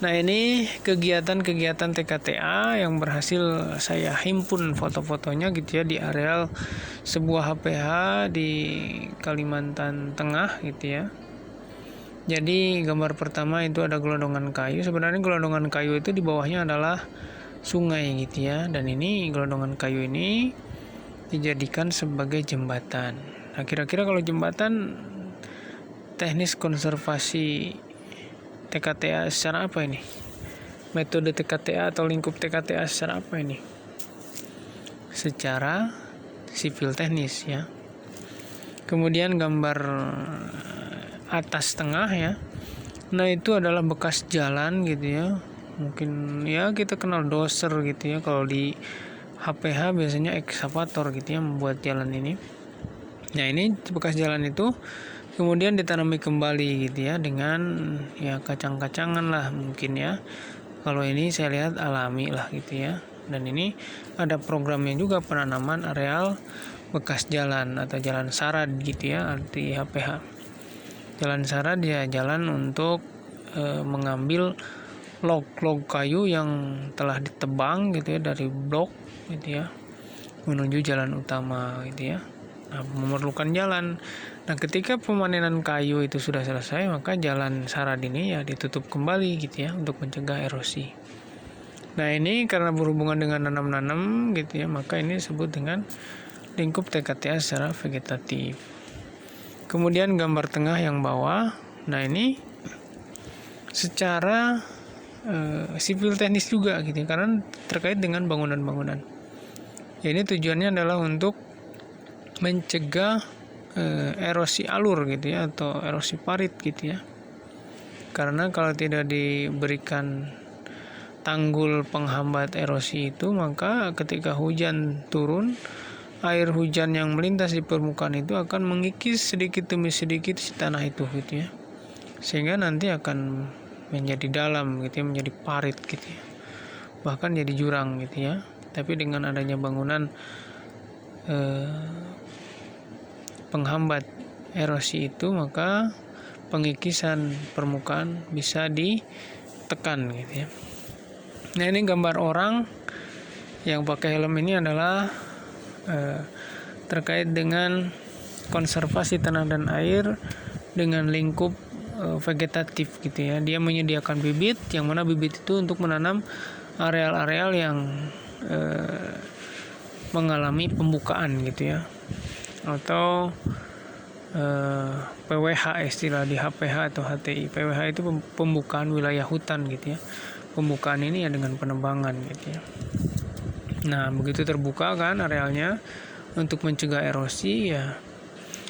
Nah, ini kegiatan-kegiatan TKTA yang berhasil saya himpun foto-fotonya gitu ya di areal sebuah HPH di Kalimantan Tengah gitu ya. Jadi gambar pertama itu ada gelondongan kayu. Sebenarnya gelondongan kayu itu di bawahnya adalah sungai gitu ya. Dan ini gelondongan kayu ini dijadikan sebagai jembatan. Nah, kira-kira kalau jembatan teknis konservasi TKTA secara apa ini? Metode TKTA atau lingkup TKTA secara apa ini? Secara sipil teknis ya. Kemudian gambar atas tengah ya. Nah, itu adalah bekas jalan gitu ya. Mungkin ya kita kenal doser gitu ya. Kalau di HPH biasanya ekskavator gitu ya membuat jalan ini. Nah, ini bekas jalan itu kemudian ditanami kembali gitu ya dengan ya kacang-kacangan lah mungkin ya. Kalau ini saya lihat alami lah gitu ya. Dan ini ada programnya juga, penanaman areal bekas jalan atau jalan sarad gitu ya di HPH. Jalan sarad ya jalan untuk mengambil log-log kayu yang telah ditebang gitu ya dari blok gitu ya menuju jalan utama gitu ya. Nah, memerlukan jalan. Nah, ketika pemanenan kayu itu sudah selesai, maka jalan sarad ini ya ditutup kembali gitu ya untuk mencegah erosi. Nah, ini karena berhubungan dengan nanam-nanam gitu ya, maka ini disebut dengan lingkup TKTA secara vegetatif. Kemudian gambar tengah yang bawah. Nah, ini secara sipil teknis juga gitu ya, karena terkait dengan bangunan-bangunan. Ya, ini tujuannya adalah untuk mencegah erosi alur gitu ya atau erosi parit gitu ya. Karena kalau tidak diberikan tanggul penghambat erosi itu, maka ketika hujan turun, air hujan yang melintas di permukaan itu akan mengikis sedikit demi sedikit si tanah itu gitu ya. Sehingga nanti akan menjadi dalam gitu ya, menjadi parit gitu ya. Bahkan jadi jurang gitu ya. Tapi dengan adanya bangunan penghambat erosi itu, maka pengikisan permukaan bisa ditekan gitu ya. Nah, ini gambar orang yang pakai helm ini adalah terkait dengan konservasi tanah dan air dengan lingkup vegetatif gitu ya. Dia menyediakan bibit, yang mana bibit itu untuk menanam areal-areal yang mengalami pembukaan gitu ya, atau PWH istilah di HPH atau HTI. PWH itu pembukaan wilayah hutan gitu ya. Pembukaan ini ya dengan penebangan gitu ya. Nah, begitu terbuka kan arealnya untuk mencegah erosi ya,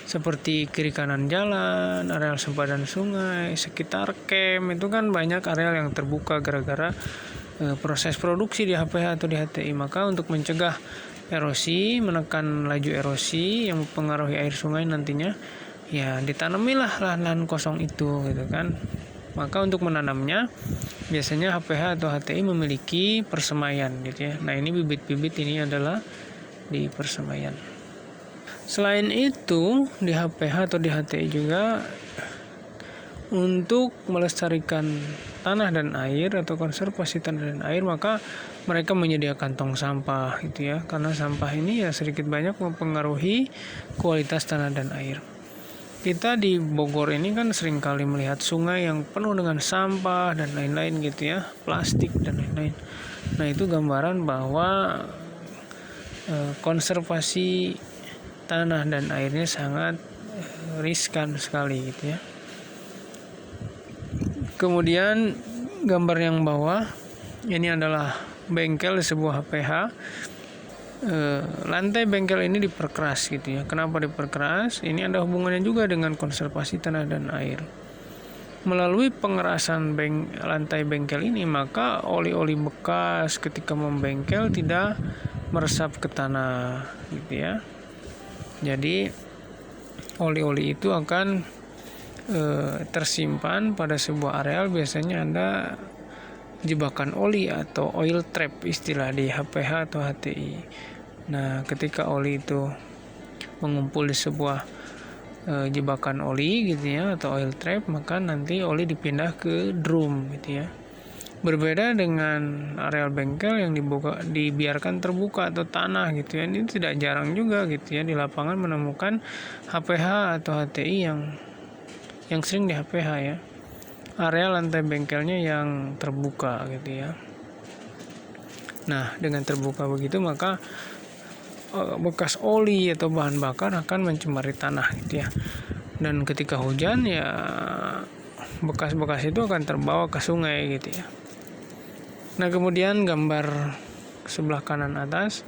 seperti kiri kanan jalan, areal sempadan sungai, sekitar camp itu kan banyak areal yang terbuka gara-gara proses produksi di HPH atau di HTI. Maka untuk mencegah erosi, menekan laju erosi yang mempengaruhi air sungai nantinya, ya ditanamilah lahan-lahan kosong itu gitu kan. Maka untuk menanamnya biasanya HPH atau HTI memiliki persemaian gitu ya. Nah, ini bibit-bibit ini adalah di persemaian. Selain itu di HPH atau di HTI juga untuk melestarikan tanah dan air atau konservasi tanah dan air, maka mereka menyediakan tong sampah gitu ya, karena sampah ini ya sedikit banyak mempengaruhi kualitas tanah dan air. Kita di Bogor ini kan seringkali melihat sungai yang penuh dengan sampah dan lain-lain gitu ya, plastik dan lain-lain. Nah, itu gambaran bahwa konservasi tanah dan airnya sangat riskan sekali gitu ya. Kemudian gambar yang bawah ini adalah bengkel di sebuah HPH. Lantai bengkel ini diperkeras gitu ya. Kenapa diperkeras? Ini ada hubungannya juga dengan konservasi tanah dan air. Melalui pengerasan lantai bengkel ini, maka oli-oli bekas ketika membengkel tidak meresap ke tanah gitu ya. Jadi oli-oli itu akan tersimpan pada sebuah areal. Biasanya ada jebakan oli atau oil trap istilah di HPH atau HTI. Nah, ketika oli itu mengumpul di sebuah jebakan oli gitu ya atau oil trap, maka nanti oli dipindah ke drum gitu ya. Berbeda dengan areal bengkel yang dibiarkan terbuka atau tanah gitu ya. Ini tidak jarang juga gitu ya di lapangan menemukan HPH atau HTI yang sering di HPH ya. Area lantai bengkelnya yang terbuka gitu ya. Nah, dengan terbuka begitu maka bekas oli atau bahan bakar akan mencemari tanah gitu ya. Dan ketika hujan ya bekas-bekas itu akan terbawa ke sungai gitu ya. Nah, kemudian gambar sebelah kanan atas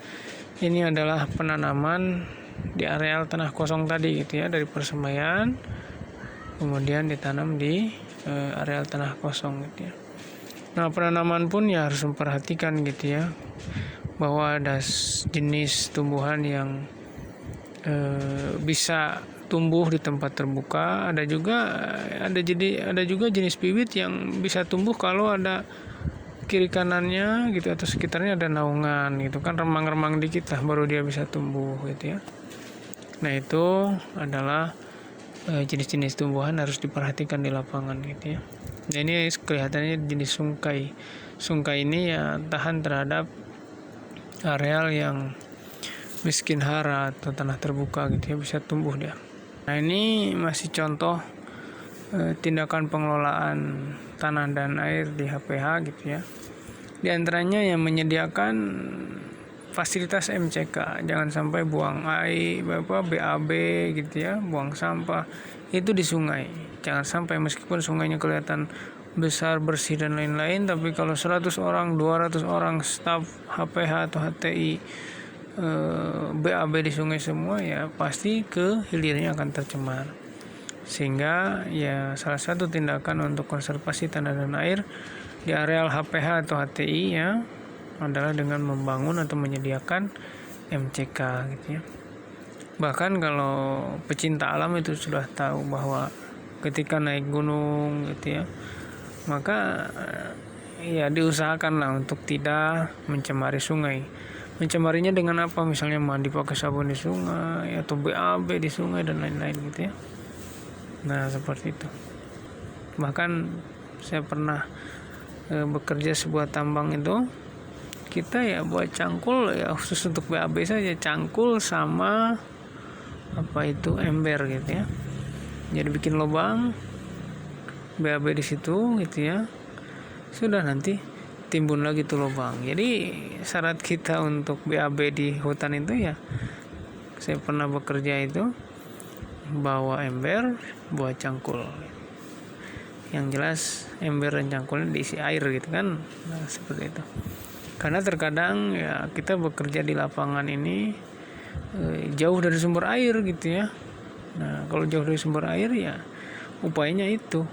ini adalah penanaman di areal tanah kosong tadi gitu ya, dari persemaian kemudian ditanam di areal tanah kosong gitu ya. Nah, penanaman pun ya harus memperhatikan gitu ya, bahwa ada jenis tumbuhan yang bisa tumbuh di tempat terbuka, ada juga jenis bibit yang bisa tumbuh kalau ada kiri kanannya gitu atau sekitarnya ada naungan gitu kan, remang-remang dikit lah baru dia bisa tumbuh gitu ya. Nah, itu adalah jenis-jenis tumbuhan harus diperhatikan di lapangan gitu ya. Nah, ini kelihatannya jenis sungkai. Sungkai ini ya tahan terhadap areal yang miskin hara atau tanah terbuka gitu ya, bisa tumbuh dia. Nah, ini masih contoh tindakan pengelolaan tanah dan air di HPH gitu ya. Di antaranya yang menyediakan fasilitas MCK, jangan sampai buang air, BAB gitu ya, buang sampah itu di sungai. Jangan sampai meskipun sungainya kelihatan besar, bersih dan lain-lain, tapi kalau 100 orang, 200 orang staf HPH atau HTI BAB di sungai semua ya pasti ke hilirnya akan tercemar. Sehingga ya salah satu tindakan untuk konservasi tanah dan air di areal HPH atau HTI ya adalah dengan membangun atau menyediakan MCK gitu ya. Bahkan kalau pecinta alam itu sudah tahu bahwa ketika naik gunung gitu ya, maka ya diusahakanlah untuk tidak mencemari sungai. Mencemarinya dengan apa? Misalnya mandi pakai sabun di sungai atau BAB di sungai dan lain-lain gitu ya. Nah, seperti itu. Bahkan saya pernah bekerja sebuah tambang itu, kita ya buat cangkul ya khusus untuk BAB saja, cangkul sama ember gitu ya. Jadi bikin lubang BAB di situ gitu ya. Sudah nanti timbun lagi tuh lubang. Jadi syarat kita untuk BAB di hutan itu ya, saya pernah bekerja itu bawa ember, buat cangkul. Yang jelas ember dan cangkulnya diisi air gitu kan. Nah, seperti itu. Karena terkadang ya kita bekerja di lapangan ini jauh dari sumber air gitu ya. Nah, kalau jauh dari sumber air ya upayanya itu.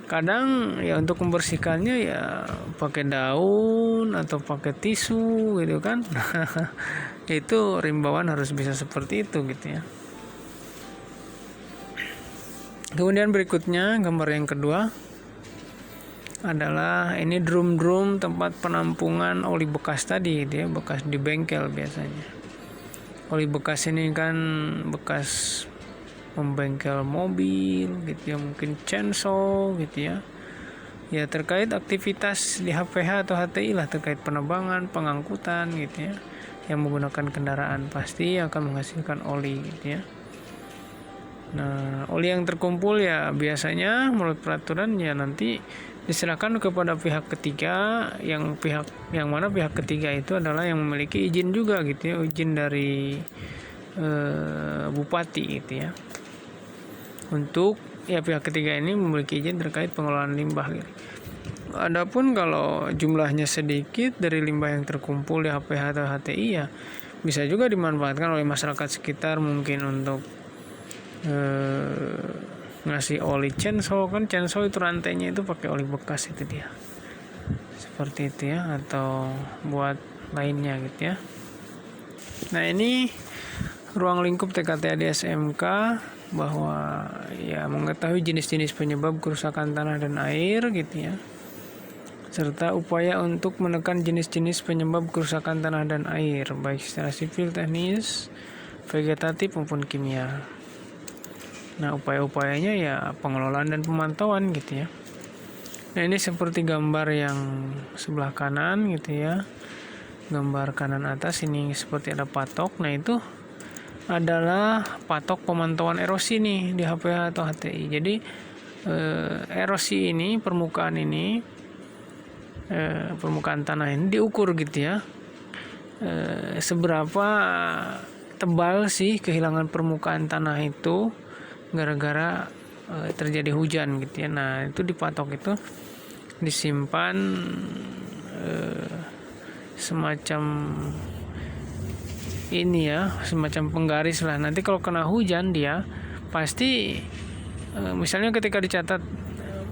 Kadang ya untuk membersihkannya ya pakai daun atau pakai tisu gitu kan. Itu rimbawan harus bisa seperti itu gitu ya. Kemudian berikutnya gambar yang kedua adalah ini drum-drum tempat penampungan oli bekas tadi gitu ya, bekas di bengkel biasanya. Oli bekas ini kan bekas membengkel mobil gitu ya, mungkin chainsaw gitu ya. Ya terkait aktivitas di HPH atau HTI lah, terkait penebangan, pengangkutan gitu ya, yang menggunakan kendaraan pasti akan menghasilkan oli gitu ya. Nah, oli yang terkumpul ya biasanya menurut peraturan ya nanti diserahkan kepada pihak ketiga, yang mana pihak ketiga itu adalah yang memiliki izin juga gitu ya, izin dari bupati gitu ya. Untuk ya pihak ketiga ini memiliki izin terkait pengelolaan limbah gitu. Adapun kalau jumlahnya sedikit dari limbah yang terkumpul di HPH atau HTI ya bisa juga dimanfaatkan oleh masyarakat sekitar, mungkin untuk ngasih oli chainsaw kan, chainsaw itu rantainya itu pakai oli bekas itu dia, seperti itu ya, atau buat lainnya gitu ya. Nah, ini ruang lingkup TKTAD SMK bahwa ya mengetahui jenis-jenis penyebab kerusakan tanah dan air gitu ya, serta upaya untuk menekan jenis-jenis penyebab kerusakan tanah dan air baik secara sipil, teknis, vegetatif maupun kimia. Nah, upaya-upayanya ya pengelolaan dan pemantauan gitu ya. Nah, ini seperti gambar yang sebelah kanan gitu ya. Gambar kanan atas ini seperti ada patok. Nah, itu adalah patok pemantauan erosi nih di HPH atau HTI. Jadi erosi ini, permukaan tanah ini diukur gitu ya. Seberapa tebal sih kehilangan permukaan tanah itu gara-gara terjadi hujan gitu ya. Nah, itu dipatok, itu disimpan semacam ini ya, semacam penggaris lah. Nanti kalau kena hujan dia pasti misalnya ketika dicatat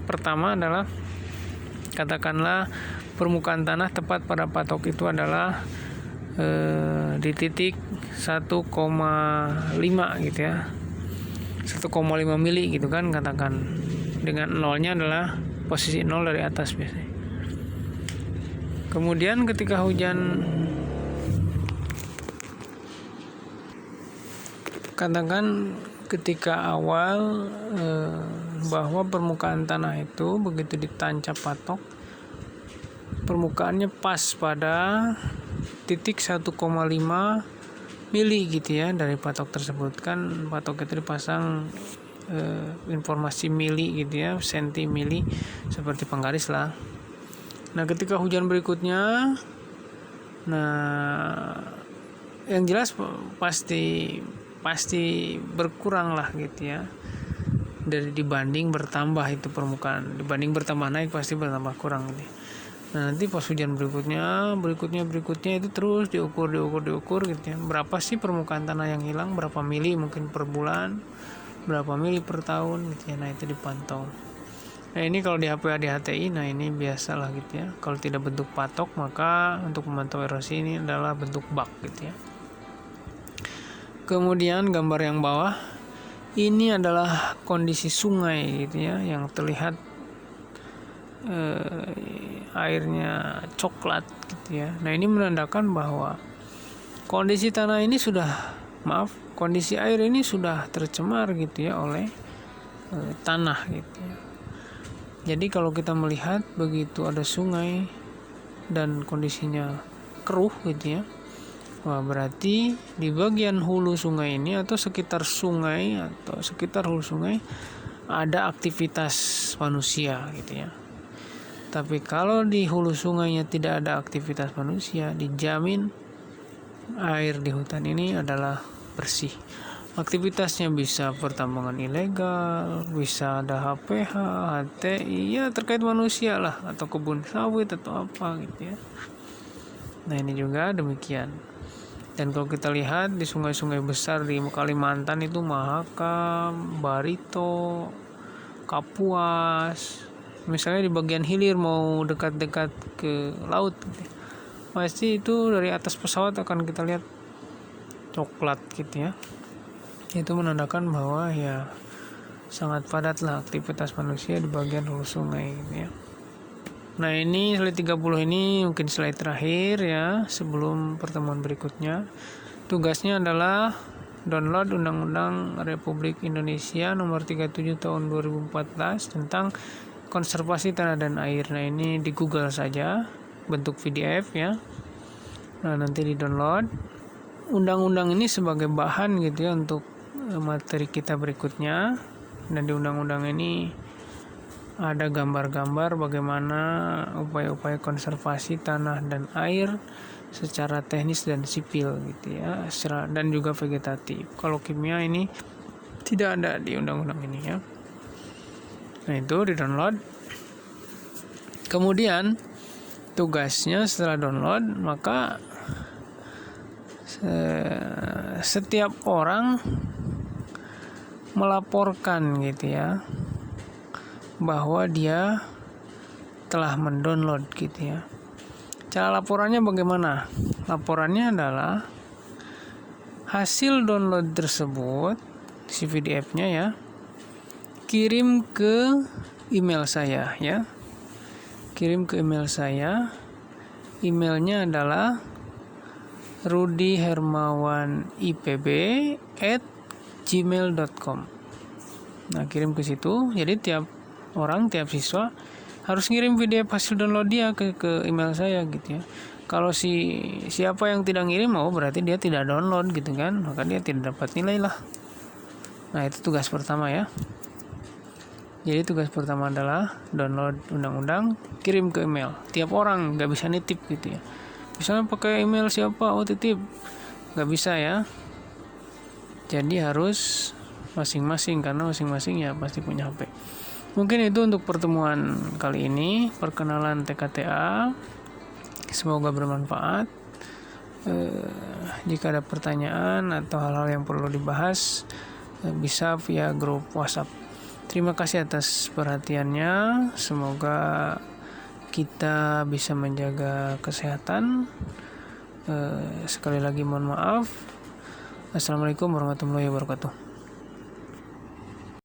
pertama adalah katakanlah permukaan tanah tepat pada patok itu adalah di titik 1,5 gitu ya, 1,5 mili gitu kan, katakan dengan nolnya adalah posisi 0 dari atas biasanya. Kemudian ketika hujan, katakan ketika awal bahwa permukaan tanah itu begitu ditancap patok, permukaannya pas pada titik 1,5 mili gitu ya dari patok tersebut. Kan patok itu dipasang informasi mili gitu ya, senti, mili, seperti penggaris lah. Nah, ketika hujan berikutnya, nah yang jelas pasti berkurang lah gitu ya, dari dibanding bertambah itu permukaan, dibanding bertambah naik pasti bertambah kurang gitu. Nah, nanti pas hujan berikutnya itu terus diukur gitu ya. Berapa sih permukaan tanah yang hilang, berapa mili mungkin per bulan, berapa mili per tahun gitu ya. Nah, itu dipantau. Nah, ini kalau di HPA di HTI, nah ini biasalah gitu ya. Kalau tidak bentuk patok, maka untuk memantau erosi ini adalah bentuk bak gitu ya. Kemudian gambar yang bawah ini adalah kondisi sungai gitu ya, yang terlihat airnya coklat gitu ya. Nah, ini menandakan bahwa kondisi tanah ini kondisi air ini sudah tercemar gitu ya oleh tanah gitu ya. Jadi kalau kita melihat begitu ada sungai dan kondisinya keruh gitu ya, wah, berarti di bagian hulu sungai ini atau sekitar hulu sungai ada aktivitas manusia gitu ya. Tapi kalau di hulu sungainya tidak ada aktivitas manusia, dijamin air di hutan ini adalah bersih. Aktivitasnya bisa pertambangan ilegal, bisa ada HPH, HTI, ya terkait manusia lah, atau kebun sawit atau apa gitu ya. Nah, ini juga demikian. Dan kalau kita lihat di sungai-sungai besar di Kalimantan itu Mahakam, Barito, Kapuas, misalnya di bagian hilir mau dekat-dekat ke laut gitu, pasti itu dari atas pesawat akan kita lihat coklat gitu ya. Itu menandakan bahwa ya sangat padat lah aktivitas manusia di bagian hulu sungai gitu ya. Nah, ini slide 30 ini mungkin slide terakhir ya sebelum pertemuan berikutnya. Tugasnya adalah download Undang-Undang Republik Indonesia Nomor 37 Tahun 2014 tentang konservasi tanah dan air. Nah, ini di Google saja, bentuk PDF ya. Nah, nanti di download undang-undang ini sebagai bahan gitu ya untuk materi kita berikutnya. Dan di undang-undang ini ada gambar-gambar bagaimana upaya-upaya konservasi tanah dan air secara teknis dan sipil gitu ya, dan juga vegetatif. Kalau kimia ini tidak ada di undang-undang ini ya. Nah, itu di-download. Kemudian tugasnya setelah download, maka setiap orang melaporkan gitu ya bahwa dia telah mendownload gitu ya. Cara laporannya bagaimana? Laporannya adalah hasil download tersebut, si PDF-nya ya, kirim ke email saya ya. Kirim ke email saya. Emailnya adalah rudihermawanipb@gmail.com. Nah, kirim ke situ. Jadi tiap siswa harus ngirim PDF hasil download dia ke email saya gitu ya. Kalau siapa yang tidak ngirim, berarti dia tidak download gitu kan, maka dia tidak dapat nilai lah. Nah, itu tugas pertama ya. Jadi tugas pertama adalah download undang-undang, kirim ke email. Tiap orang nggak bisa nitip gitu ya. Misalnya pakai email siapa, titip, nggak bisa ya. Jadi harus masing-masing, karena masing-masing ya pasti punya HP. Mungkin itu untuk pertemuan kali ini, perkenalan TKTA. Semoga bermanfaat. Jika ada pertanyaan atau hal-hal yang perlu dibahas, bisa via grup WhatsApp. Terima kasih atas perhatiannya. Semoga kita bisa menjaga kesehatan. Sekali lagi mohon maaf. Assalamualaikum warahmatullahi wabarakatuh.